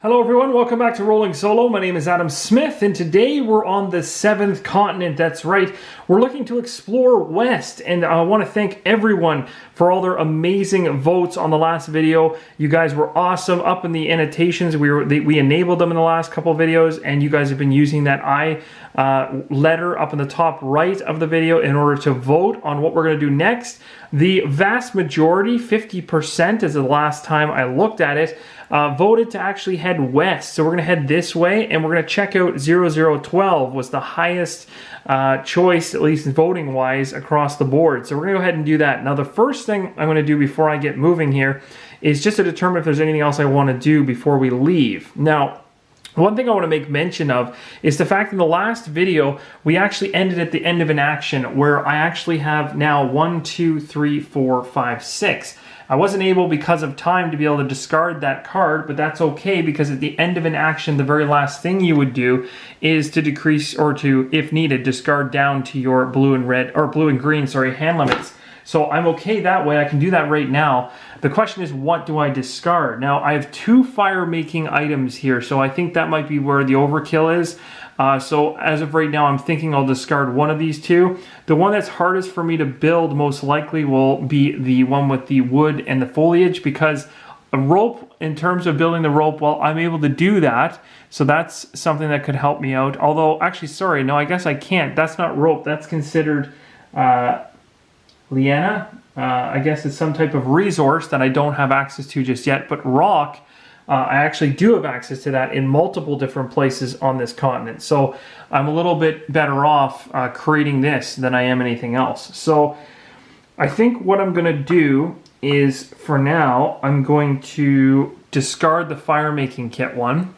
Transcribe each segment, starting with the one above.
Hello everyone, welcome back to Rolling Solo. My name is Adam Smith and today we're on the 7th continent. That's right, we're looking to explore west, and I want to thank everyone for all their amazing votes on the last video. You guys were awesome. Up in the annotations, we enabled them in the last couple of videos, and you guys have been using that letter up in the top right of the video in order to vote on what we're going to do next. The vast majority, 50% is the last time I looked at it, voted to actually head west. So we're going to head this way, and we're going to check out 0012 was the highest choice, at least voting wise, across the board. So we're going to go ahead and do that. Now the first thing I'm going to do before I get moving here is just to determine if there's anything else I want to do before we leave. Now, one thing I want to make mention of is the fact that in the last video, we actually ended at the end of an action where I actually have now 1, 2, 3, 4, 5, 6. I wasn't able, because of time, to be able to discard that card, but that's okay because at the end of an action, the very last thing you would do is to decrease, or to, if needed, discard down to your blue and red, or blue and green, sorry, hand limits. So I'm okay that way. I can do that right now. The question is, what do I discard? Now, I have 2 fire-making items here, so I think that might be where the overkill is. So as of right now, I'm thinking I'll discard one of these 2. The one that's hardest for me to build most likely will be the one with the wood and the foliage, because a rope, in terms of building the rope, well, I'm able to do that. So that's something that could help me out. Although, actually, sorry, no, I guess I can't. That's not rope. That's considered liana. I guess it's some type of resource that I don't have access to just yet. But rock, I actually do have access to that in multiple different places on this continent. So I'm a little bit better off creating this than I am anything else. So I think what I'm going to do is, for now, I'm going to discard the fire making kit one.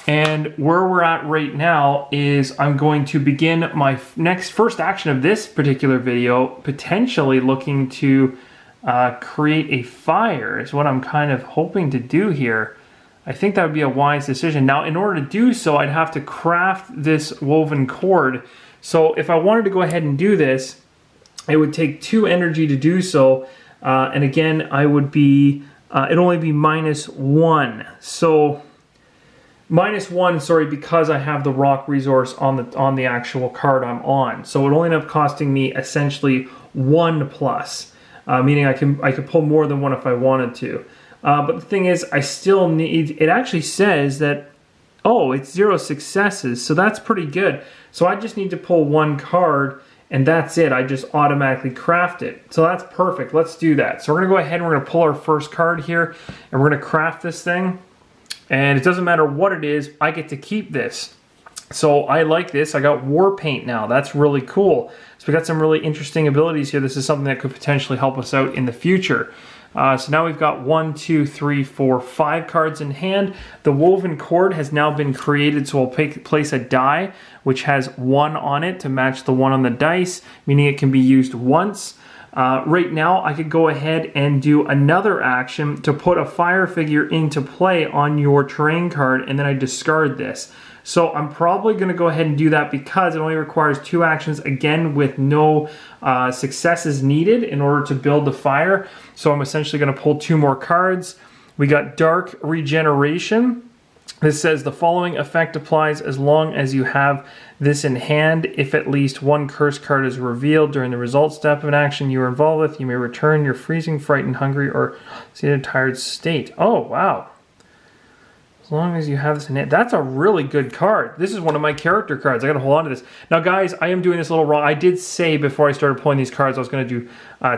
And where we're at right now is I'm going to begin my first action of this particular video, potentially looking to create a fire is what I'm kind of hoping to do here. I think that would be a wise decision. Now, in order to do so, I'd have to craft this woven cord. So if I wanted to go ahead and do this, it would take 2 energy to do so. And again, I would be, it'd only be -1. So -1, sorry, because I have the rock resource on the actual card I'm on. So it only end up costing me essentially 1+, meaning I could pull more than 1 if I wanted to. But the thing is, I still need, it actually says that, oh, it's 0 successes, so that's pretty good. So I just need to pull 1 card, and that's it. I just automatically craft it. So that's perfect. Let's do that. So we're going to go ahead and we're going to pull our first card here, and we're going to craft this thing. And it doesn't matter what it is, I get to keep this. So I like this. I got war paint now. That's really cool. So we got some really interesting abilities here. This is something that could potentially help us out in the future. So now we've got 1, 2, 3, 4, 5 cards in hand. The woven cord has now been created, so I'll place a die which has 1 on it to match the 1 on the dice, meaning it can be used once. Right now, I could go ahead and do another action to put a fire figure into play on your terrain card, and then I discard this. So I'm probably going to go ahead and do that because it only requires 2 actions, again, with no successes needed in order to build the fire. So I'm essentially going to pull 2 more cards. We got Dark Regeneration. This says the following effect applies as long as you have this in hand. If at least 1 curse card is revealed during the result step of an action you are involved with, you may return your freezing, frightened, hungry, or seated tired state. Oh, wow. As long as you have this in hand. That's a really good card. This is one of my character cards. I gotta hold on to this. Now guys, I am doing this a little wrong. I did say before I started pulling these cards I was gonna do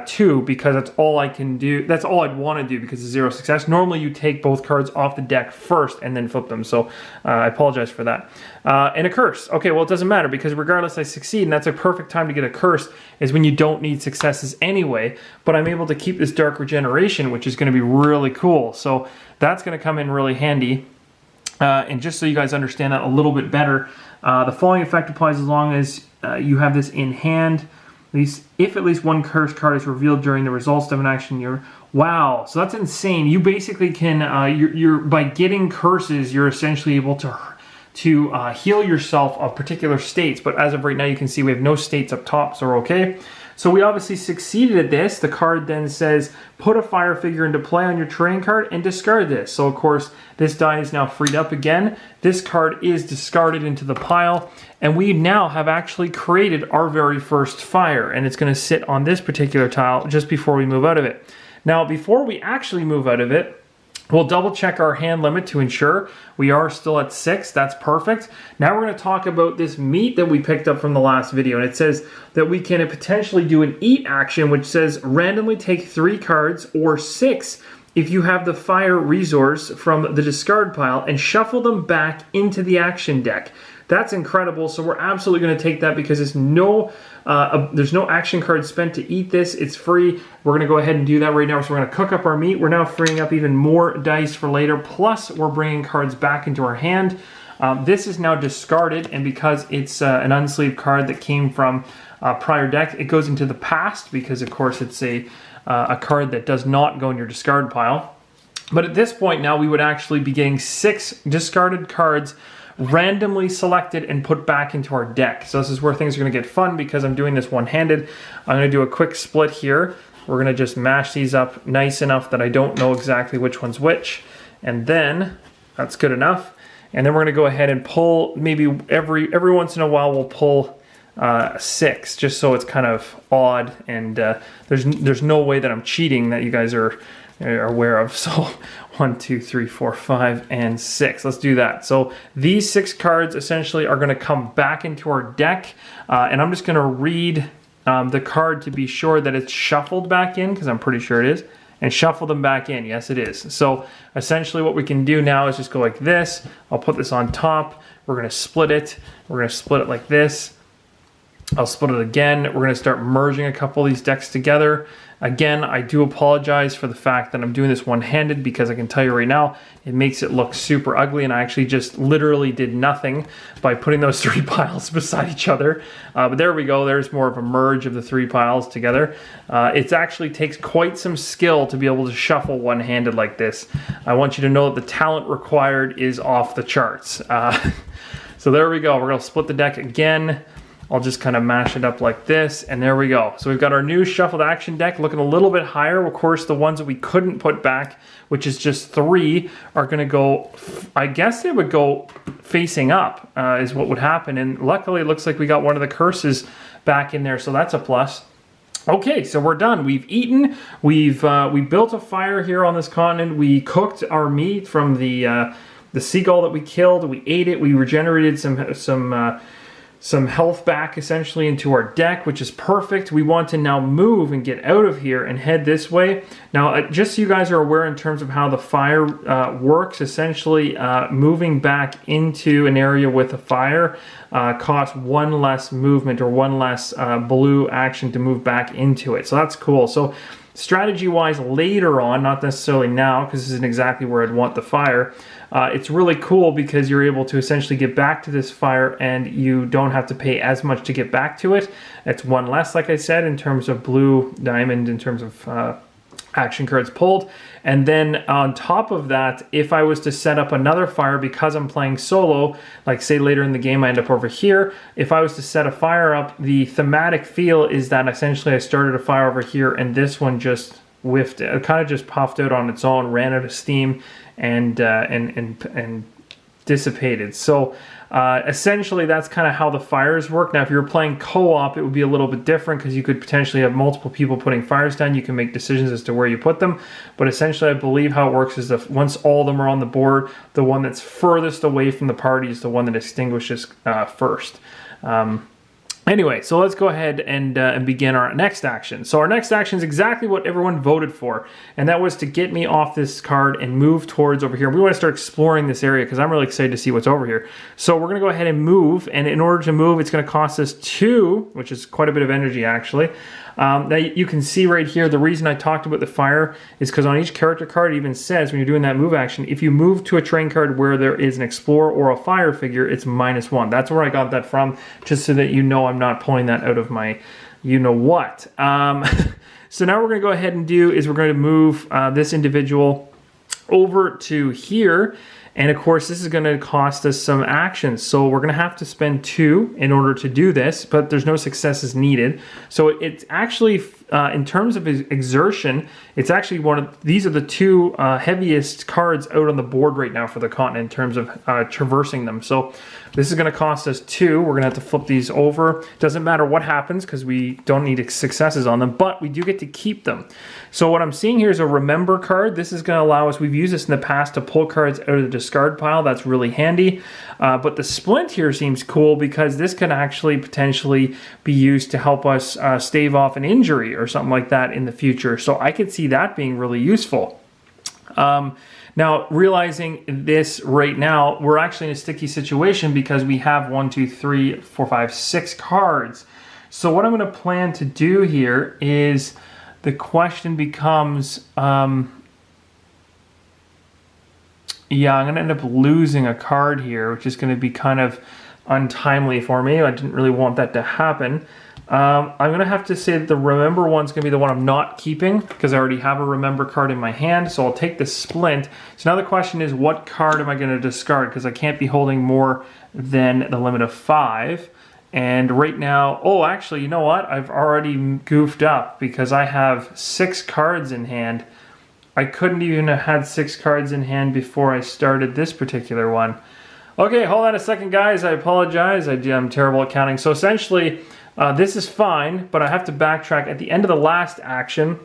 2 because that's all I can do. That's all I'd wanna do because of 0 success. Normally you take both cards off the deck first and then flip them. So I apologize for that. And a curse. Okay, well it doesn't matter because regardless I succeed, and that's a perfect time to get a curse is when you don't need successes anyway. But I'm able to keep this Dark Regeneration, which is gonna be really cool. So that's gonna come in really handy. And just so you guys understand that a little bit better, the following effect applies as long as you have this in hand. If at least 1 curse card is revealed during the results of an action, wow, so that's insane. You basically can, by getting curses, you're essentially able to heal yourself of particular states. But as of right now, you can see we have no states up top, so we're okay. So we obviously succeeded at this. The card then says, put a fire figure into play on your terrain card and discard this. So of course, this die is now freed up again. This card is discarded into the pile, and we now have actually created our very first fire, and it's going to sit on this particular tile just before we move out of it. Now, before we actually move out of it, we'll double check our hand limit to ensure we are still at 6. That's perfect. Now we're going to talk about this meat that we picked up from the last video, and it says that we can potentially do an eat action, which says randomly take 3 cards or 6 if you have the fire resource from the discard pile and shuffle them back into the action deck. That's incredible. So we're absolutely going to take that because there's no action card spent to eat this. It's free. We're going to go ahead and do that right now. So we're going to cook up our meat. We're now freeing up even more dice for later. Plus, we're bringing cards back into our hand. This is now discarded, and because it's an unsleeved card that came from a prior deck, it goes into the past because, of course, it's a card that does not go in your discard pile. But at this point now, we would actually be getting 6 discarded cards randomly selected and put back into our deck. So this is where things are going to get fun because I'm doing this one-handed. I'm going to do a quick split here. We're going to just mash these up nice enough that I don't know exactly which one's which. And then, that's good enough. And then we're going to go ahead and pull, maybe every once in a while we'll pull 6, just so it's kind of odd, and there's no way that I'm cheating that you guys are aware of. So 1, 2, 3, 4, 5, and 6. Let's do that. So these 6 cards essentially are going to come back into our deck, and I'm just going to read the card to be sure that it's shuffled back in, because I'm pretty sure it is, and shuffle them back in. Yes, it is. So essentially what we can do now is just go like this. I'll put this on top. We're going to split it. We're going to split it like this. I'll split it again. We're going to start merging a couple of these decks together. Again, I do apologize for the fact that I'm doing this one-handed, because I can tell you right now, it makes it look super ugly, and I actually just literally did nothing by putting those 3 piles beside each other. But there we go. There's more of a merge of the 3 piles together. It actually takes quite some skill to be able to shuffle one-handed like this. I want you to know that the talent required is off the charts. So there we go. We're going to split the deck again. I'll just kind of mash it up like this, and there we go. So we've got our new shuffled action deck looking a little bit higher. Of course, the ones that we couldn't put back, which is just 3, are going to go, I guess they would go facing up, is what would happen. And luckily, it looks like we got one of the curses back in there, so that's a plus. Okay, so we're done. We've eaten. We built a fire here on this continent. We cooked our meat from the seagull that we killed. We ate it. We regenerated some health back essentially into our deck, which is perfect. We want to now move and get out of here and head this way. Now, just so you guys are aware in terms of how the fire works, essentially moving back into an area with a fire costs 1 less movement or 1 less blue action to move back into it. So that's cool. So strategy-wise later on, not necessarily now, because this isn't exactly where I'd want the fire, it's really cool because you're able to essentially get back to this fire and you don't have to pay as much to get back to it. It's 1 less, like I said, in terms of blue diamond, in terms of action cards pulled. And then on top of that, if I was to set up another fire because I'm playing solo, like say later in the game I end up over here, if I was to set a fire up, the thematic feel is that essentially I started a fire over here and this one just whiffed it. It kind of just puffed out on its own, ran out of steam, and dissipated. So essentially that's kind of how the fires work. Now if you were playing co-op, it would be a little bit different because you could potentially have multiple people putting fires down. You can make decisions as to where you put them, but essentially I believe how it works is that once all of them are on the board, the one that's furthest away from the party is the one that extinguishes first. Anyway, so let's go ahead and begin our next action. So our next action is exactly what everyone voted for, and that was to get me off this card and move towards over here. We want to start exploring this area because I'm really excited to see what's over here. So we're going to go ahead and move, and in order to move, it's going to cost us 2, which is quite a bit of energy actually. Now you can see right here, the reason I talked about the fire is because on each character card it even says when you're doing that move action, if you move to a terrain card where there is an explorer or a fire figure, it's -1. That's where I got that from, just so that you know I'm not pulling that out of my you-know-what. So now what we're going to go ahead and do is we're going to move this individual over to here. And of course, this is going to cost us some actions. So we're going to have to spend 2 in order to do this, but there's no successes needed. So it's actually, in terms of exertion, it's actually these are the 2 heaviest cards out on the board right now for the continent in terms of traversing them. So this is going to cost us 2. We're going to have to flip these over. Doesn't matter what happens because we don't need successes on them, but we do get to keep them. So what I'm seeing here is a remember card. This is going to allow us, we've used this in the past to pull cards out of the discard pile. That's really handy. But the splint here seems cool because this can actually potentially be used to help us stave off an injury or something like that in the future. So I could see that being really useful. Now, realizing this right now, we're actually in a sticky situation because we have 1, 2, 3, 4, 5, 6 cards. So what I'm going to plan to do here is the question becomes, yeah, I'm going to end up losing a card here, which is going to be kind of untimely for me. I didn't really want that to happen. I'm going to have to say that the remember one's going to be the one I'm not keeping because I already have a remember card in my hand. So I'll take the splint. So now the question is, what card am I going to discard? Because I can't be holding more than the limit of 5. And right now, oh, actually, you know what? I've already goofed up because I have 6 cards in hand. I couldn't even have had 6 cards in hand before I started this particular one. Okay, hold on a second, guys. I apologize. I'm terrible at counting. So essentially, this is fine, but I have to backtrack at the end of the last action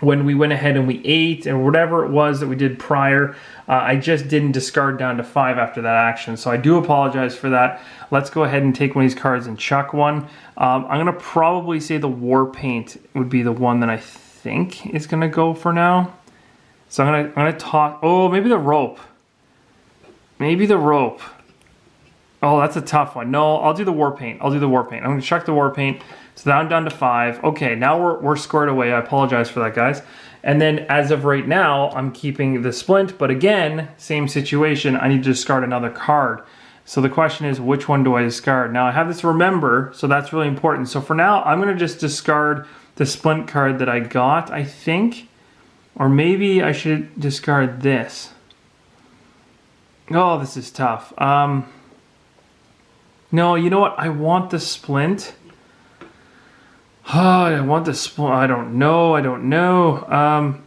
when we went ahead and we ate and whatever it was that we did prior. I just didn't discard down to 5 after that action, so I do apologize for that. Let's go ahead and take one of these cards and chuck one. I'm going to probably say the War Paint would be the one that I think is going to go for now. So I'm going to toss, oh, maybe the Rope. Maybe the Rope. Oh, that's a tough one. No, I'll do the War Paint. I'll do the War Paint. I'm going to chuck the War Paint. So now I'm down to 5. Okay, now we're squared away. I apologize for that, guys. And then as of right now, I'm keeping the splint. But again, same situation. I need to discard another card. So the question is, which one do I discard? Now I have this remember, so that's really important. So for now, I'm going to just discard the splint card that I got, I think. Or maybe I should discard this. Oh, this is tough. No, you know what? I want the splint. Oh, I want the splint. I don't know.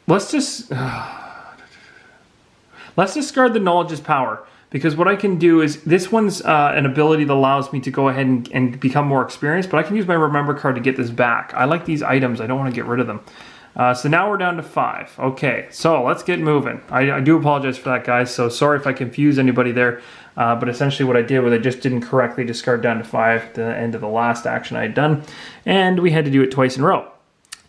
Let's just... let's discard the Knowledge's Power. Because what I can do is... This one's an ability that allows me to go ahead and become more experienced. But I can use my Remember card to get this back. I like these items. I don't want to get rid of them. So now we're down to 5. Okay, so let's get moving. I do apologize for that, guys. So sorry if I confused anybody there. But essentially what I did was I just didn't correctly discard down to 5 at the end of the last action I had done. And we had to do it twice in a row.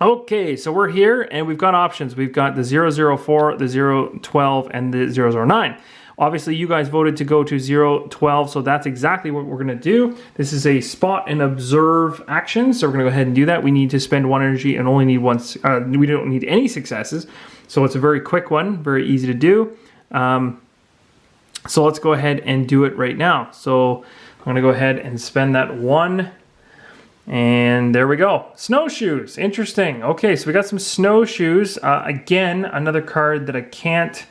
Okay, so we're here and we've got options. We've got the 004, the 012, and the 009. Obviously, you guys voted to go to 012, so that's exactly what we're going to do. This is a spot and observe action, so we're going to go ahead and do that. We need to spend 1 energy and only need 1. We don't need any successes, so it's a very quick one, very easy to do. So let's go ahead and do it right now. So I'm going to go ahead and spend that 1. And there we go. Snowshoes. Interesting. Okay, so we got some snowshoes. Again, another card that I can't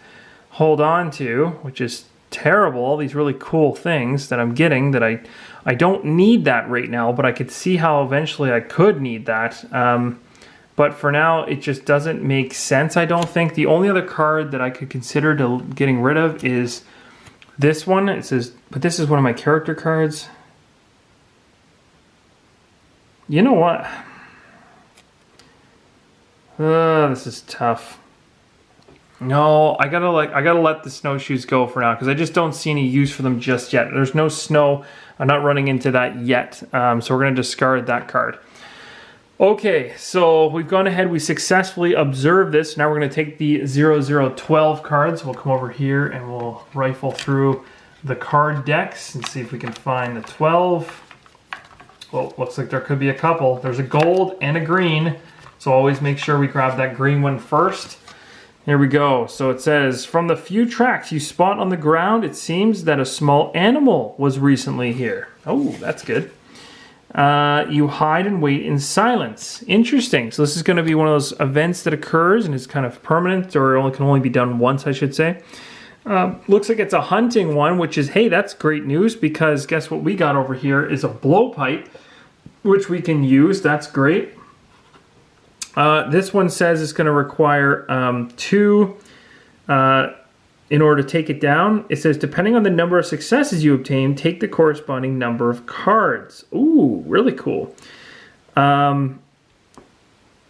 hold on to, which is terrible. All these really cool things that I'm getting that I don't need that right now, but I could see how eventually I could need that. But for now, it just doesn't make sense, I don't think. The only other card that I could consider to getting rid of is this one. It says, but this is one of my character cards. You know what? This is tough. No, I gotta let the snowshoes go for now because I just don't see any use for them just yet. There's no snow. I'm not running into that yet. So we're gonna discard that card. Okay, so we've gone ahead. We successfully observed this. Now we're gonna take the 0012 cards. We'll come over here and we'll rifle through the card decks and see if we can find the 12. Well, looks like there could be a couple. There's a gold and a green. So always make sure we grab that green one first. Here we go. So it says, from the few tracks you spot on the ground, it seems that a small animal was recently here. Oh, that's good. You hide and wait in silence. Interesting. So this is going to be one of those events that occurs and is kind of permanent, or can only be done once, I should say. Looks like it's a hunting one, which is, hey, that's great news, because guess what we got over here is a blowpipe, which we can use. That's great. This one says it's going to require 2 in order to take it down. It says, depending on the number of successes you obtain, take the corresponding number of cards. Ooh, really cool.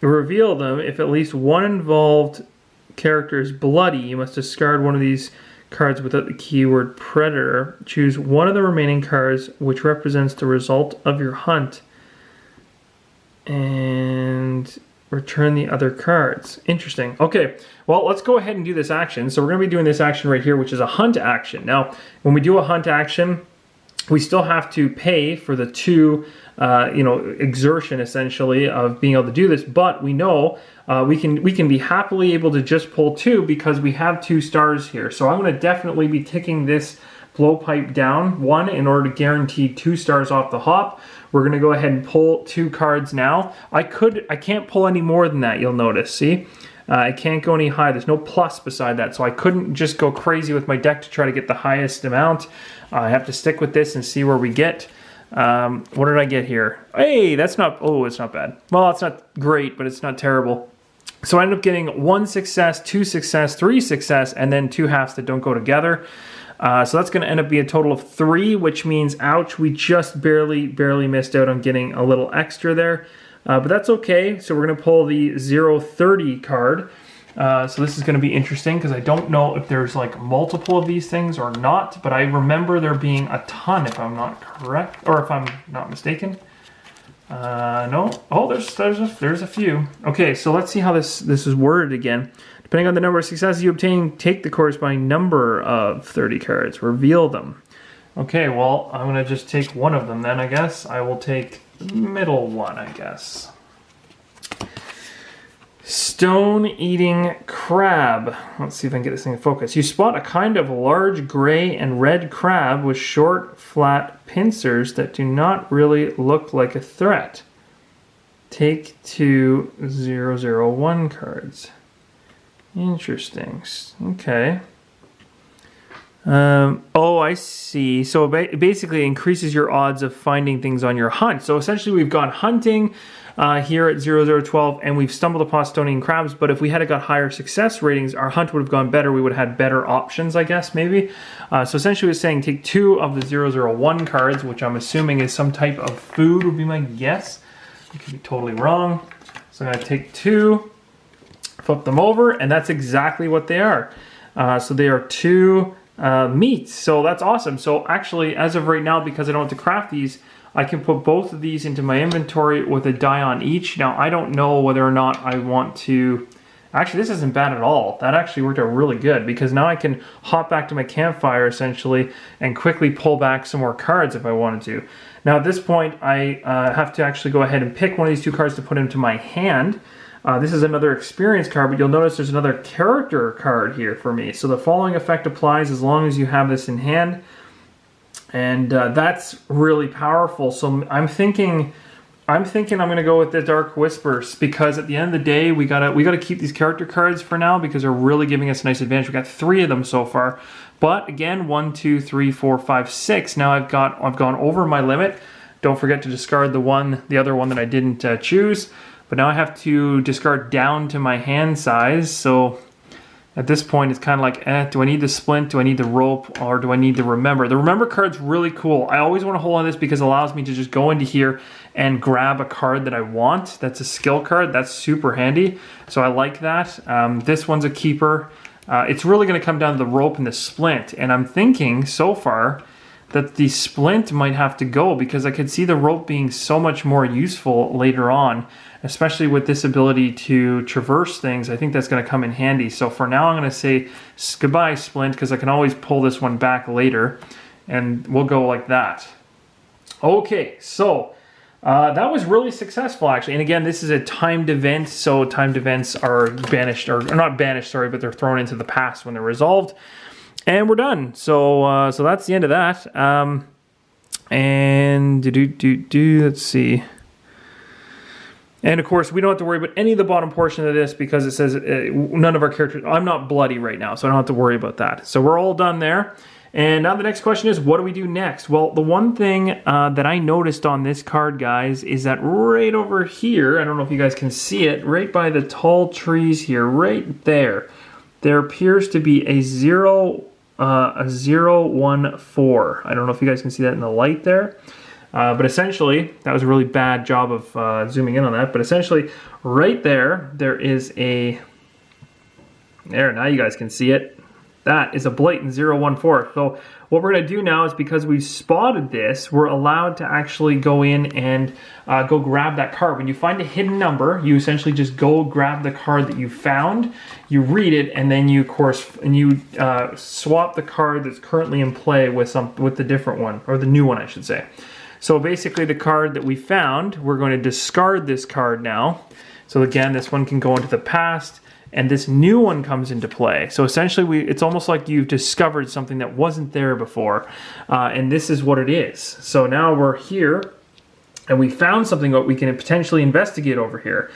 Reveal them. If at least one involved character is bloody, you must discard one of these cards without the keyword predator. Choose one of the remaining cards which represents the result of your hunt, and return the other cards. Interesting. Okay, well, let's go ahead and do this action. So we're going to be doing this action right here, which is a hunt action. Now, when we do a hunt action, we still have to pay for the 2 exertion essentially of being able to do this, but we know we can be happily able to just pull 2 because we have 2 stars here. So I'm going to definitely be ticking this blowpipe down 1 in order to guarantee 2 stars off the hop. We're going to go ahead and pull 2 cards now. I can't pull any more than that, you'll notice. See? I can't go any higher. There's no plus beside that, so I couldn't just go crazy with my deck to try to get the highest amount. I have to stick with this and see where we get. What did I get here? Hey, that's not, oh, it's not bad. Well, it's not great, but it's not terrible. So I ended up getting 1 success, 2 success, 3 success, and then 2 halves that don't go together. So that's going to end up being a total of 3, which means, ouch, we just barely missed out on getting a little extra there. But that's okay. So we're going to pull the 030 card. So this is going to be interesting because I don't know if there's like multiple of these things or not, but I remember there being a ton, if I'm not correct, or if I'm not mistaken. No. Oh, there's a few. Okay, so let's see how this is worded again. Depending on the number of successes you obtain, take the corresponding number of 30 cards. Reveal them. Okay, well, I'm going to just take one of them then, I guess. I will take the middle one, I guess. Stone-eating crab. Let's see if I can get this thing to focus. You spot a kind of large gray and red crab with short, flat pincers that do not really look like a threat. Take 2 001 cards. Interesting. Okay. Oh, I see. So it basically increases your odds of finding things on your hunt. So essentially we've gone hunting here at 0012 and we've stumbled upon stone-eating crabs, but if we had got higher success ratings, our hunt would have gone better. We would have had better options, I guess, maybe. So essentially it's saying take 2 of the 001 cards, which I'm assuming is some type of food would be my guess. I could be totally wrong. So I'm going to take 2, flip them over, and that's exactly what they are. So they are 2 meats, so that's awesome. So actually, as of right now, because I don't have to craft these, I can put both of these into my inventory with a die on each. Now, I don't know whether or not I want to... Actually, this isn't bad at all. That actually worked out really good, because now I can hop back to my campfire, essentially, and quickly pull back some more cards if I wanted to. Now, at this point, I have to actually go ahead and pick one of these 2 cards to put into my hand. This is another experience card, but you'll notice there's another character card here for me. So the following effect applies as long as you have this in hand. And that's really powerful. So I'm thinking I'm going to go with the Dark Whispers, because at the end of the day, we gotta keep these character cards for now because they're really giving us a nice advantage. We got 3 of them so far. But again, 1, 2, 3, 4, 5, 6. Now I've gone over my limit. Don't forget to discard the other one that I didn't choose. But now I have to discard down to my hand size, so at this point it's kind of like, do I need the splint, do I need the rope, or do I need the remember? The remember card's really cool. I always want to hold on to this because it allows me to just go into here and grab a card that I want. That's a skill card. That's super handy, so I like that. This one's a keeper. It's really going to come down to the rope and the splint, and I'm thinking so far that the splint might have to go because I could see the rope being so much more useful later on, especially with this ability to traverse things. I think that's going to come in handy. So for now, I'm going to say goodbye, splint, because I can always pull this one back later, and we'll go like that. Okay, so that was really successful, actually. And again, this is a timed event, so timed events are banished, or not banished, sorry, but they're thrown into the past when they're resolved. And we're done. So so that's the end of that. And let's see. And of course, we don't have to worry about any of the bottom portion of this because it says none of our characters, I'm not bloody right now, so I don't have to worry about that. So we're all done there. And now the next question is, what do we do next? Well, the one thing that I noticed on this card, guys, is that right over here, I don't know if you guys can see it, right by the tall trees here, right there, there appears to be a 014. I don't know if you guys can see that in the light there. But essentially, that was a really bad job of zooming in on that. But essentially, right there, there is a... There, now you guys can see it. That is a blatant 014. So what we're going to do now is, because we've spotted this, we're allowed to actually go in and go grab that card. When you find a hidden number, you essentially just go grab the card that you found, you read it, and then you, of course, swap the card that's currently in play with the different one, or the new one, I should say. So basically, the card that we found, we're going to discard this card now. So again, this one can go into the past, and this new one comes into play. So essentially, it's almost like you've discovered something that wasn't there before, and this is what it is. So now we're here, and we found something that we can potentially investigate over here.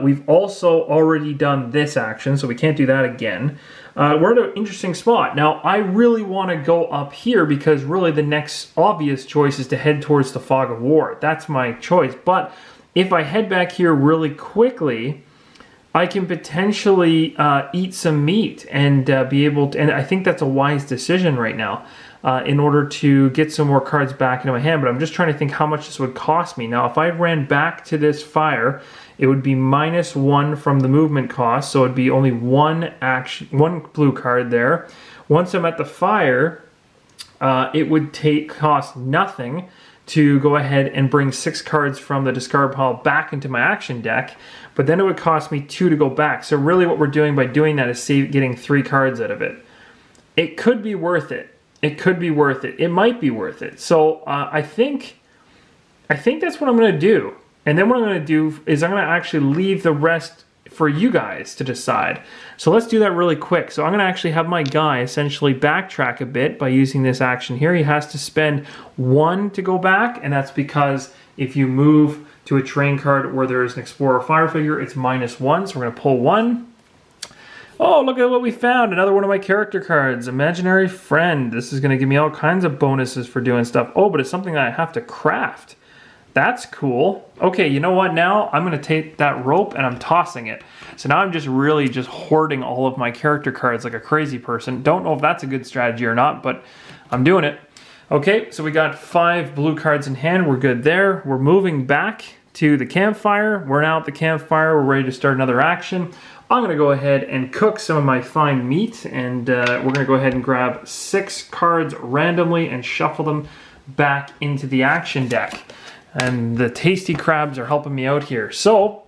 We've also already done this action, so we can't do that again. We're at an interesting spot. Now, I really want to go up here because really the next obvious choice is to head towards the Fog of War. That's my choice. But if I head back here really quickly, I can potentially eat some meat and be able to, and I think that's a wise decision right now in order to get some more cards back into my hand. But I'm just trying to think how much this would cost me. Now, if I ran back to this fire, it would be -1 from the movement cost, so it'd be only one blue card there. Once I'm at the fire, it would cost nothing to go ahead and bring 6 cards from the discard pile back into my action deck, but then it would cost me 2 to go back. So really what we're doing by doing that is getting 3 cards out of it. It could be worth it. It could be worth it. It might be worth it. So I think that's what I'm going to do. And then what I'm going to do is I'm going to actually leave the rest for you guys to decide. So let's do that really quick. So I'm going to actually have my guy essentially backtrack a bit by using this action here. He has to spend 1 to go back, and that's because if you move to a terrain card where there is an Explorer Fire figure, it's -1. So we're going to pull 1. Oh, look at what we found. Another one of my character cards. Imaginary Friend. This is going to give me all kinds of bonuses for doing stuff. Oh, but it's something that I have to craft. That's cool. Okay, you know what now? I'm going to take that rope and I'm tossing it. So now I'm just really just hoarding all of my character cards like a crazy person. Don't know if that's a good strategy or not, but I'm doing it. Okay, so we got 5 blue cards in hand. We're good there. We're moving back to the campfire. We're now at the campfire. We're ready to start another action. I'm going to go ahead and cook some of my fine meat, and we're going to go ahead and grab 6 cards randomly and shuffle them back into the action deck. And the tasty crabs are helping me out here. So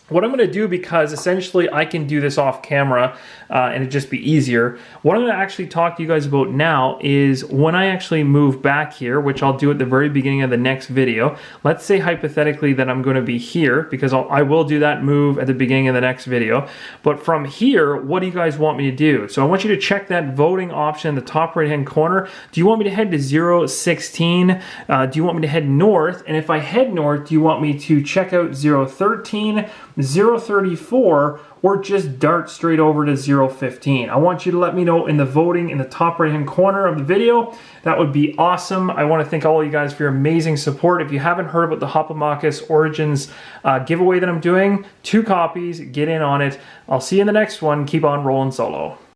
what I'm going to do, because essentially I can do this off camera and it'd just be easier, what I'm going to actually talk to you guys about now is when I actually move back here, which I'll do at the very beginning of the next video. Let's say hypothetically that I'm going to be here, because I will do that move at the beginning of the next video. But from here, what do you guys want me to do? So I want you to check that voting option in the top right hand corner. Do you want me to head to 016? Do you want me to head north? And if I head north, do you want me to check out 013, 034, or just dart straight over to 015. I want you to let me know in the voting in the top right hand corner of the video. That would be awesome. I want to thank all of you guys for your amazing support. If you haven't heard about the Hoplomachus Origins giveaway that I'm doing, 2 copies, get in on it. I'll see you in the next one. Keep on rolling solo.